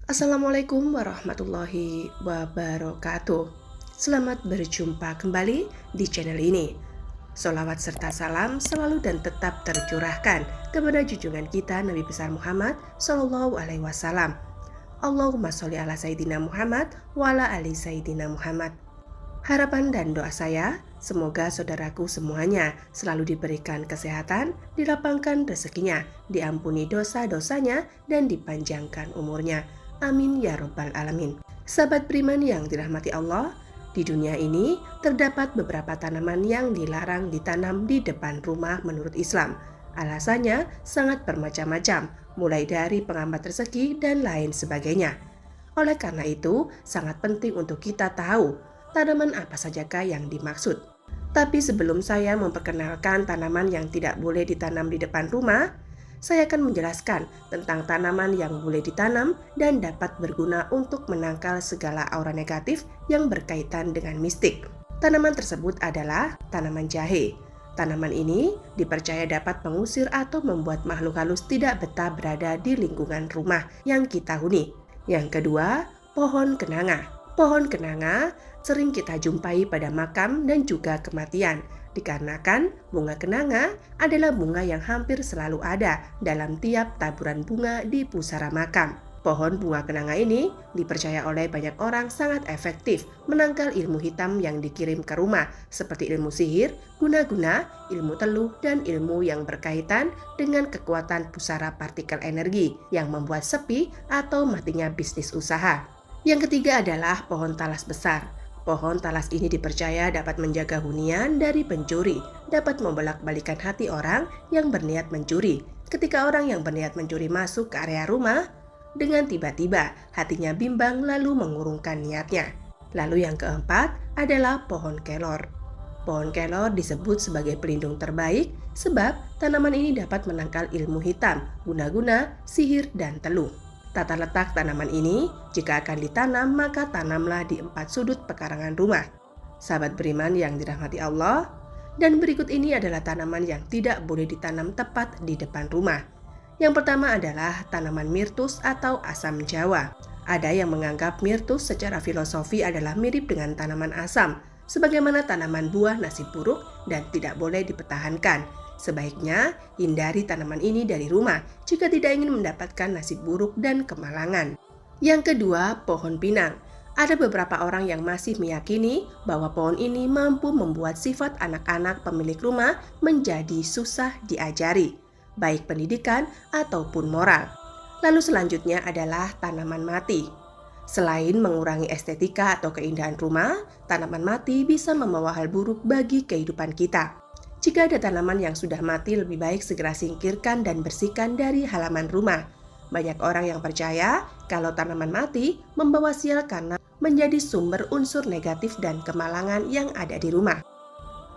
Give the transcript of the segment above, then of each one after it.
Assalamualaikum warahmatullahi wabarakatuh. Selamat berjumpa kembali di channel ini. Sholawat serta salam selalu dan tetap tercurahkan kepada junjungan kita Nabi besar Muhammad Sallallahu Alaihi Wasallam. Allahumma sholli ala Sayyidina Muhammad wa ala ali Sayyidina Muhammad. Harapan dan doa saya, semoga saudaraku semuanya selalu diberikan kesehatan, dilapangkan rezekinya, diampuni dosa-dosanya, dan dipanjangkan umurnya. Amin ya robbal alamin. Sahabat beriman yang dirahmati Allah, di dunia ini terdapat beberapa tanaman yang dilarang ditanam di depan rumah menurut Islam. Alasannya sangat bermacam-macam, mulai dari penghambat rezeki dan lain sebagainya. Oleh karena itu, sangat penting untuk kita tahu tanaman apa sajakah yang dimaksud. Tapi sebelum saya memperkenalkan tanaman yang tidak boleh ditanam di depan rumah, saya akan menjelaskan tentang tanaman yang boleh ditanam dan dapat berguna untuk menangkal segala aura negatif yang berkaitan dengan mistik. Tanaman tersebut adalah tanaman jahe. Tanaman ini dipercaya dapat mengusir atau membuat makhluk halus tidak betah berada di lingkungan rumah yang kita huni. Yang kedua, pohon kenanga. Pohon kenanga sering kita jumpai pada makam dan juga kematian, dikarenakan bunga kenanga adalah bunga yang hampir selalu ada dalam tiap taburan bunga di pusara makam. Pohon bunga kenanga ini dipercaya oleh banyak orang sangat efektif menangkal ilmu hitam yang dikirim ke rumah, seperti ilmu sihir, guna-guna, ilmu teluh, dan ilmu yang berkaitan dengan kekuatan pusara partikel energi yang membuat sepi atau matinya bisnis usaha. Yang ketiga adalah pohon talas besar. Pohon talas ini dipercaya dapat menjaga hunian dari pencuri, dapat membolak-balikan hati orang yang berniat mencuri. Ketika orang yang berniat mencuri masuk ke area rumah, dengan tiba-tiba hatinya bimbang lalu mengurungkan niatnya. Lalu yang keempat adalah pohon kelor. Pohon kelor disebut sebagai pelindung terbaik sebab tanaman ini dapat menangkal ilmu hitam, guna-guna, sihir, dan teluh. Tata letak tanaman ini, jika akan ditanam maka tanamlah di 4 sudut pekarangan rumah. Sahabat beriman yang dirahmati Allah, dan berikut ini adalah tanaman yang tidak boleh ditanam tepat di depan rumah. Yang pertama adalah tanaman mirtus atau asam Jawa. Ada yang menganggap mirtus secara filosofi adalah mirip dengan tanaman asam, sebagaimana tanaman buah nasib buruk dan tidak boleh dipertahankan. Sebaiknya hindari tanaman ini dari rumah jika tidak ingin mendapatkan nasib buruk dan kemalangan. Yang kedua, pohon pinang. Ada beberapa orang yang masih meyakini bahwa pohon ini mampu membuat sifat anak-anak pemilik rumah menjadi susah diajari, baik pendidikan ataupun moral. Lalu selanjutnya adalah tanaman mati. Selain mengurangi estetika atau keindahan rumah, tanaman mati bisa membawa hal buruk bagi kehidupan kita. Jika ada tanaman yang sudah mati, lebih baik segera singkirkan dan bersihkan dari halaman rumah. Banyak orang yang percaya kalau tanaman mati membawa sial karena menjadi sumber unsur negatif dan kemalangan yang ada di rumah.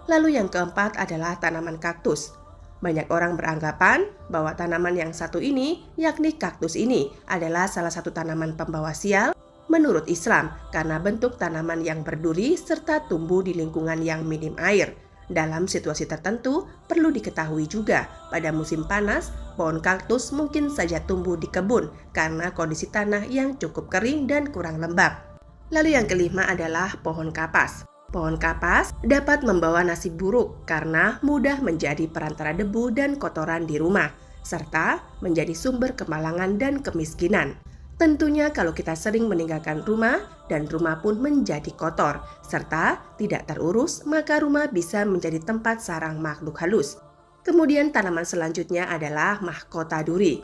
Lalu yang keempat adalah tanaman kaktus. Banyak orang beranggapan bahwa tanaman yang satu ini, yakni kaktus ini, adalah salah satu tanaman pembawa sial menurut Islam karena bentuk tanaman yang berduri serta tumbuh di lingkungan yang minim air. Dalam situasi tertentu, perlu diketahui juga pada musim panas, pohon kaktus mungkin saja tumbuh di kebun karena kondisi tanah yang cukup kering dan kurang lembab. Lalu yang kelima adalah pohon kapas. Pohon kapas dapat membawa nasib buruk karena mudah menjadi perantara debu dan kotoran di rumah, serta menjadi sumber kemalangan dan kemiskinan. Tentunya kalau kita sering meninggalkan rumah dan rumah pun menjadi kotor serta tidak terurus, maka rumah bisa menjadi tempat sarang makhluk halus. Kemudian tanaman selanjutnya adalah mahkota duri.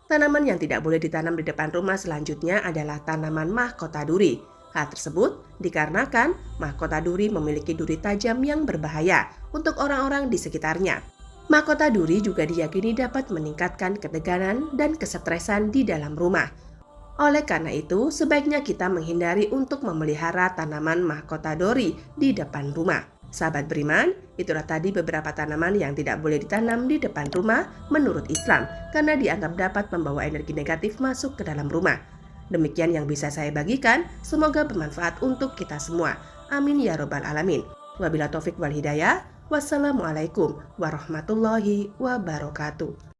Tanaman yang tidak boleh ditanam di depan rumah selanjutnya adalah tanaman mahkota duri. Hal tersebut dikarenakan mahkota duri memiliki duri tajam yang berbahaya untuk orang-orang di sekitarnya. Mahkota duri juga diyakini dapat meningkatkan ketegangan dan kesetresan di dalam rumah. Oleh karena itu, sebaiknya kita menghindari untuk memelihara tanaman mahkota duri di depan rumah. Sahabat beriman, itulah tadi beberapa tanaman yang tidak boleh ditanam di depan rumah menurut Islam karena dianggap dapat membawa energi negatif masuk ke dalam rumah. Demikian yang bisa saya bagikan, semoga bermanfaat untuk kita semua. Amin ya robbal alamin. Wabillahi taufik wal hidayah. Wassalamualaikum warahmatullahi wabarakatuh.